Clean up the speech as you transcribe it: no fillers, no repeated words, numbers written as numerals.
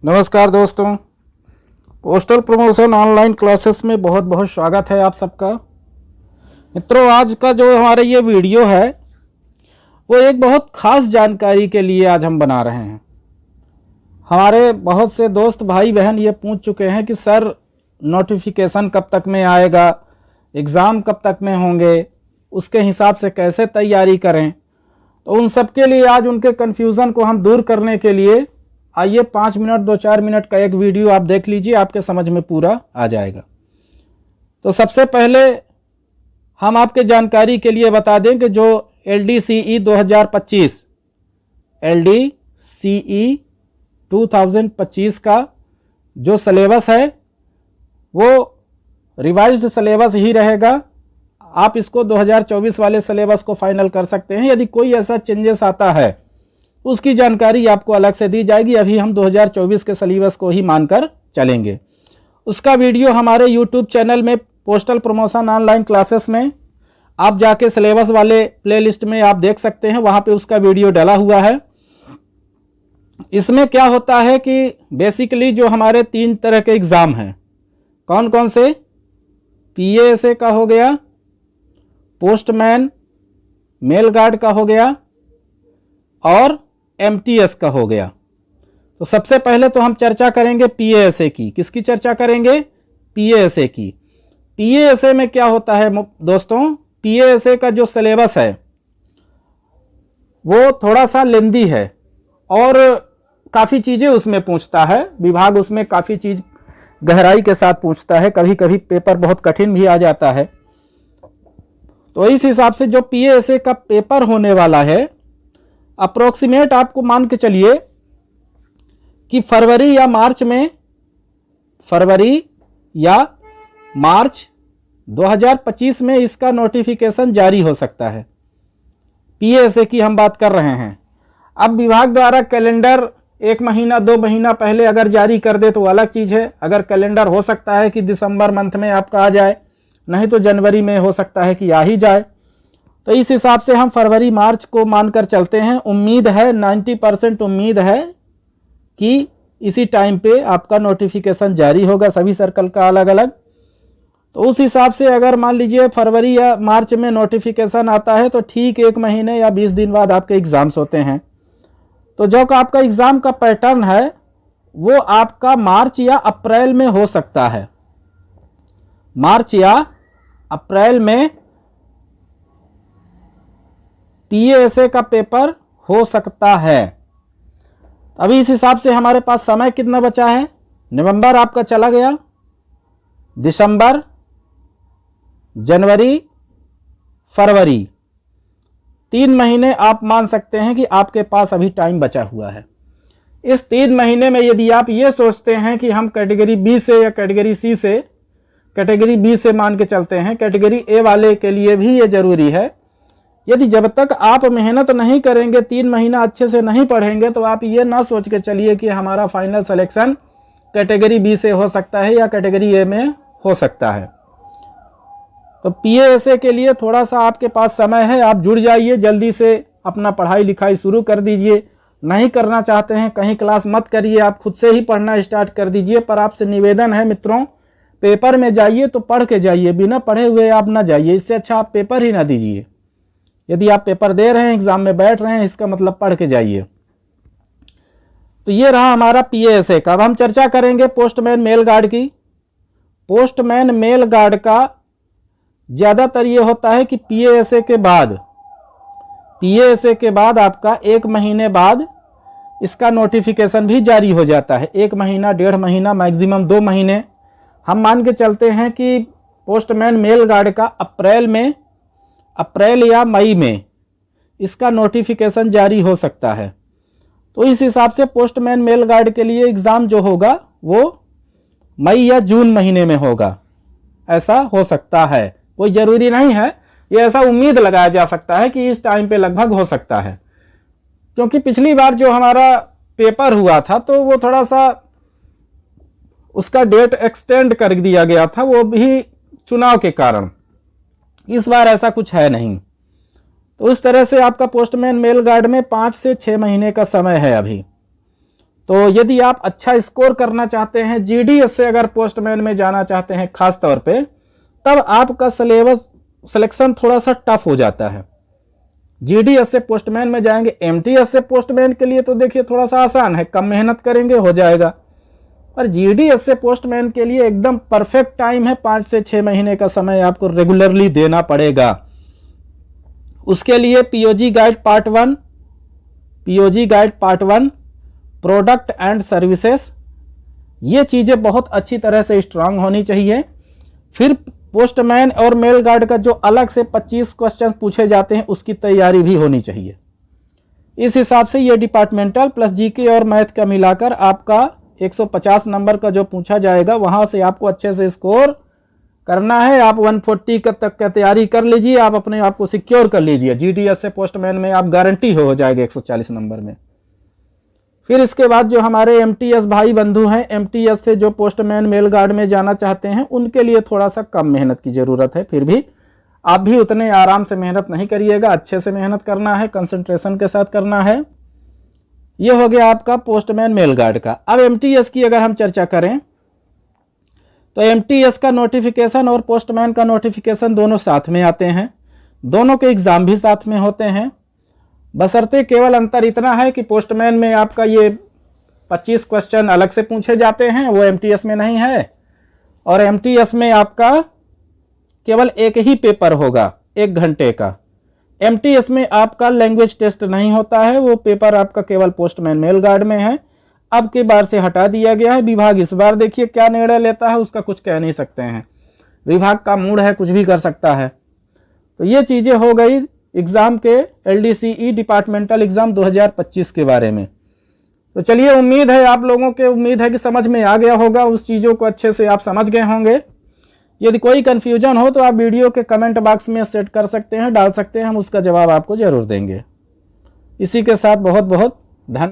नमस्कार दोस्तों, postal promotion online classes में बहुत बहुत स्वागत है आप सबका। मित्रों, आज का जो हमारा ये वीडियो है वो एक बहुत ख़ास जानकारी के लिए आज हम बना रहे हैं। हमारे बहुत से दोस्त भाई बहन ये पूछ चुके हैं कि सर नोटिफिकेशन कब तक में आएगा, एग्ज़ाम कब तक में होंगे, उसके हिसाब से कैसे तैयारी करें। तो उन सब के लिए आज उनके कन्फ्यूज़न को हम दूर करने के लिए आइए 5 मिनट 2-4 मिनट का एक वीडियो आप देख लीजिए, आपके समझ में पूरा आ जाएगा। तो सबसे पहले हम आपके जानकारी के लिए बता दें कि जो LDCE 2025 का जो सिलेबस है वो रिवाइज्ड सिलेबस ही रहेगा। आप इसको 2024 वाले सिलेबस को फाइनल कर सकते हैं। यदि कोई ऐसा चेंजेस आता है उसकी जानकारी आपको अलग से दी जाएगी। अभी हम 2024 के सिलेबस को ही मानकर चलेंगे। उसका वीडियो हमारे YouTube चैनल में पोस्टल प्रमोशन ऑनलाइन क्लासेस में आप जाके सिलेबस वाले प्लेलिस्ट में आप देख सकते हैं, वहाँ पे उसका वीडियो डला हुआ है। इसमें क्या होता है कि बेसिकली जो हमारे 3 तरह के एग्ज़ाम हैं, कौन कौन से, PASA का हो गया, पोस्टमैन मेल गार्ड का हो गया और MTS का हो गया। तो सबसे पहले तो हम चर्चा करेंगे PASA की। किसकी चर्चा करेंगे? PASA की। PASA में क्या होता है दोस्तों, PASA का जो सिलेबस है वो थोड़ा सा लेंदी है और काफ़ी चीज़ें उसमें पूछता है। विभाग उसमें काफ़ी चीज़ गहराई के साथ पूछता है। कभी कभी पेपर बहुत कठिन भी आ जाता है। तो इस हिसाब से जो PASA का पेपर होने वाला है, अप्रोक्सीमेट आपको मान के चलिए कि फरवरी या मार्च 2025 में इसका नोटिफिकेशन जारी हो सकता है। PASA की हम बात कर रहे हैं। अब विभाग द्वारा कैलेंडर 1 महीना 2 महीना पहले अगर जारी कर दे तो अलग चीज़ है। अगर कैलेंडर हो सकता है कि दिसंबर मंथ में आपका आ जाए, नहीं तो जनवरी में हो सकता है कि आ ही जाए। तो इस हिसाब से हम फरवरी मार्च को मानकर चलते हैं। उम्मीद है, 90% उम्मीद है कि इसी टाइम पे आपका नोटिफिकेशन जारी होगा, सभी सर्कल का अलग अलग। तो उस हिसाब से अगर मान लीजिए फरवरी या मार्च में नोटिफिकेशन आता है तो ठीक 1 महीने या 20 दिन बाद आपके एग्ज़ाम्स होते हैं। तो जो आपका एग्ज़ाम का पैटर्न है वो आपका मार्च या अप्रैल में हो सकता है। मार्च या अप्रैल में PASA का पेपर हो सकता है। अभी इस हिसाब से हमारे पास समय कितना बचा है? नवंबर आपका चला गया, दिसंबर, जनवरी, फरवरी, 3 महीने आप मान सकते हैं कि आपके पास अभी टाइम बचा हुआ है। इस 3 महीने में यदि आप ये सोचते हैं कि हम कैटेगरी B से या कैटेगरी C से, कैटेगरी B से मान के चलते हैं, कैटेगरी A वाले के लिए भी ये जरूरी है। यदि जब तक आप मेहनत नहीं करेंगे, 3 महीना अच्छे से नहीं पढ़ेंगे, तो आप ये ना सोच के चलिए कि हमारा फाइनल सिलेक्शन कैटेगरी B से हो सकता है या कैटेगरी A में हो सकता है। तो PASA के लिए थोड़ा सा आपके पास समय है। आप जुड़ जाइए, जल्दी से अपना पढ़ाई लिखाई शुरू कर दीजिए। नहीं करना चाहते हैं कहीं क्लास मत करिए, आप खुद से ही पढ़ना स्टार्ट कर दीजिए। पर आपसे निवेदन है मित्रों, पेपर में जाइए तो पढ़ के जाइए, बिना पढ़े हुए आप ना जाइए। इससे अच्छा आप पेपर ही ना दीजिए। यदि आप पेपर दे रहे हैं, एग्जाम में बैठ रहे हैं, इसका मतलब पढ़ के जाइए। तो ये रहा हमारा PASA का। अब हम चर्चा करेंगे पोस्टमैन मेल गार्ड की। पोस्टमैन मेल गार्ड का ज़्यादातर ये होता है कि PASA के बाद आपका 1 महीने बाद इसका नोटिफिकेशन भी जारी हो जाता है। 1 महीना, 1.5 महीना, मैक्सिमम 2 महीने हम मान के चलते हैं कि पोस्टमैन मेल गार्ड का अप्रैल या मई में इसका नोटिफिकेशन जारी हो सकता है। तो इस हिसाब से पोस्टमैन मेल गार्ड के लिए एग्ज़ाम जो होगा वो मई या जून महीने में होगा, ऐसा हो सकता है। कोई ज़रूरी नहीं है, ये ऐसा उम्मीद लगाया जा सकता है कि इस टाइम पे लगभग हो सकता है। क्योंकि पिछली बार जो हमारा पेपर हुआ था तो वो थोड़ा सा उसका डेट एक्सटेंड कर दिया गया था, वो भी चुनाव के कारण। इस बार ऐसा कुछ है नहीं। तो उस तरह से आपका पोस्टमैन मेल गार्ड में 5 से 6 महीने का समय है अभी। तो यदि आप अच्छा स्कोर करना चाहते हैं, जीडीएस से अगर पोस्टमैन में जाना चाहते हैं खास तौर पे, तब आपका सिलेबस सिलेक्शन थोड़ा सा टफ हो जाता है। जीडीएस से पोस्टमैन में जाएंगे, एमटीएस से पोस्टमैन के लिए तो देखिए थोड़ा सा आसान है, कम मेहनत करेंगे हो जाएगा। पर जीडीएस से पोस्टमैन के लिए एकदम परफेक्ट टाइम है, 5 से 6 महीने का समय आपको रेगुलरली देना पड़ेगा। उसके लिए POG guide part 1, product and services, ये चीज़ें बहुत अच्छी तरह से स्ट्रांग होनी चाहिए। फिर पोस्टमैन और मेल गार्ड का जो अलग से 25 क्वेश्चन पूछे जाते हैं उसकी तैयारी भी होनी चाहिए। इस हिसाब से ये डिपार्टमेंटल प्लस जीके और मैथ का मिलाकर आपका 150 नंबर का जो पूछा जाएगा, वहां से आपको अच्छे से स्कोर करना है। आप 140 तक का तैयारी कर लीजिए, आप अपने आप को सिक्योर कर लीजिए। जीडीएस से पोस्टमैन में आप गारंटी हो जाएगा 140 नंबर में। फिर इसके बाद जो हमारे एमटीएस भाई बंधु हैं, एमटीएस से जो पोस्टमैन मेल गार्ड में जाना चाहते हैं, उनके लिए थोड़ा सा कम मेहनत की ज़रूरत है। फिर भी आप भी उतने आराम से मेहनत नहीं करिएगा, अच्छे से मेहनत करना है, कंसंट्रेशन के साथ करना है। ये हो गया आपका पोस्टमैन मेल गार्ड का। अब एमटीएस की अगर हम चर्चा करें तो एमटीएस का नोटिफिकेशन और पोस्टमैन का नोटिफिकेशन दोनों साथ में आते हैं, दोनों के एग्ज़ाम भी साथ में होते हैं। बशर्ते केवल अंतर इतना है कि पोस्टमैन में आपका ये 25 क्वेश्चन अलग से पूछे जाते हैं, वो एमटीएस में नहीं है। और एमटीएस में आपका केवल एक ही पेपर होगा 1 घंटे का। एमटीएस में आपका लैंग्वेज टेस्ट नहीं होता है, वो पेपर आपका केवल पोस्टमैन मेल गार्ड में है। अब की बार से हटा दिया गया है। विभाग इस बार देखिए क्या निर्णय लेता है, उसका कुछ कह नहीं सकते हैं, विभाग का मूड है, कुछ भी कर सकता है। तो ये चीज़ें हो गई एग्ज़ाम के एलडीसीई डिपार्टमेंटल एग्ज़ाम 2025 के बारे में। तो चलिए, उम्मीद है कि समझ में आ गया होगा, उस चीज़ों को अच्छे से आप समझ गए होंगे। यदि कोई कन्फ्यूजन हो तो आप वीडियो के कमेंट बॉक्स में सेट कर सकते हैं, डाल सकते हैं, हम उसका जवाब आपको ज़रूर देंगे। इसी के साथ बहुत बहुत धन्यवाद।